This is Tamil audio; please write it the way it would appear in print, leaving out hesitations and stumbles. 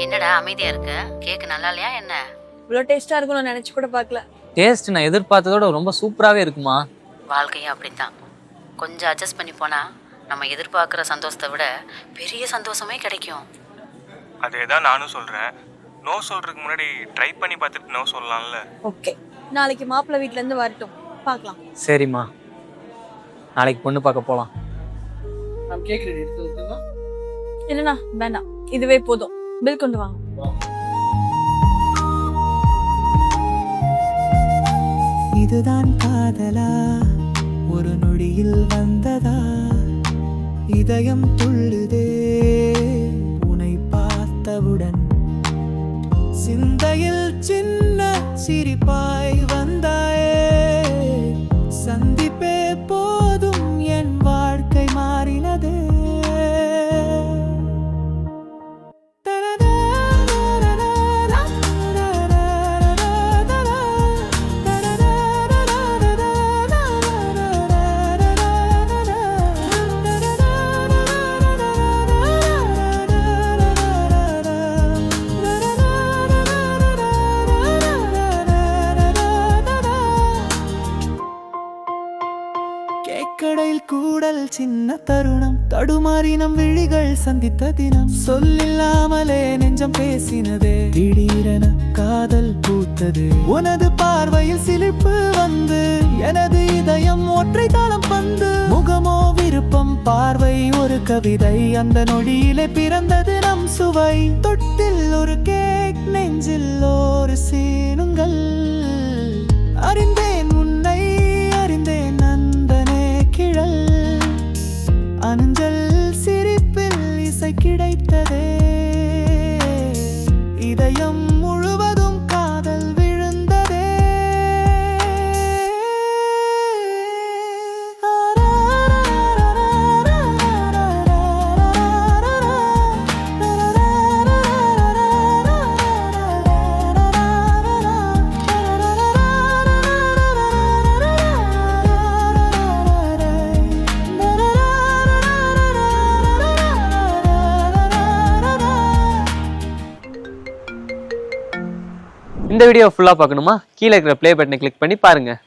என்னடா அமைதியா இருக்க? கேக் நல்லா இல்லையா என்ன? இவ்வளோ டேஸ்டா இருக்கும் நான் நினைச்சு கூட பார்க்கல. டேஸ்ட் நான் எதிர்பார்த்ததோட ரொம்ப சூப்பராகவே இருக்குமா. வாழ்க்கையும் அப்படித்தான். கொஞ்சம் அட்ஜஸ்ட் பண்ணி போனா நம்ம எதிர்பார்க்குற சந்தோஷத்தை விட பெரிய சந்தோஷமே கிடைக்கும். அதே தான் நானும் சொல்கிறேன். நோ சொல்கிறதுக்கு முன்னாடி ட்ரை பண்ணி பார்த்துட்டு நோ சொல்லலாம்ல. ஓகே, நாளைக்கு மாப்பிள்ளை வீட்டிலேருந்து வரட்டும், பார்க்கலாம். சரிம்மா, நாளைக்கு பொண்ணு பார்க்க போகலாம். என்னண்ணா வேண்டாம், இதுவே போதும். பில் கொண்டு வாங்க. இதுதான் காதலா, ஒரு நொடியில் வந்ததா, இதயம் துள்ளுதே உன்னை பார்த்தவுடன், சிந்தையில் சின்ன சிரிப்பாய் வந்தாயே, சந்திப்பே போதும் என் வாழ்க்கை மாறினதே. கேக்கடையில் கூடல் சின்ன தருணம், தடுமாறி நம் விழிகள் சந்தித்த தினம், சொல்லில்லாமலே நெஞ்சம் பேசினதே, திடீரென காதல் பூத்தது, உனது பார்வையில் சிலிர்ப்பு வந்து, எனது இதயம் ஒற்றை தாளம் பந்து, முகமோ விருப்பம், பார்வை ஒரு கவிதை, அந்த நொடியிலே பிறந்தது நம் சுவை, தொட்டில் ஒரு கேக், நெஞ்சில் ஒரு சீனுங்கள், அறிந்தேன் உன்னை அறிந்தேன் நந்தனே கிழல், அஞ்சல் சிரிப்பில் இசை கிடைத்ததே, இதயம் முழுவதும் காதல் விழுந்ததே. இந்த வீடியோ ஃபுல்லாக பார்க்கணுமா? கீழே இருக்கிற ப்ளே பட்டனை கிளிக் பண்ணி பாருங்கள்.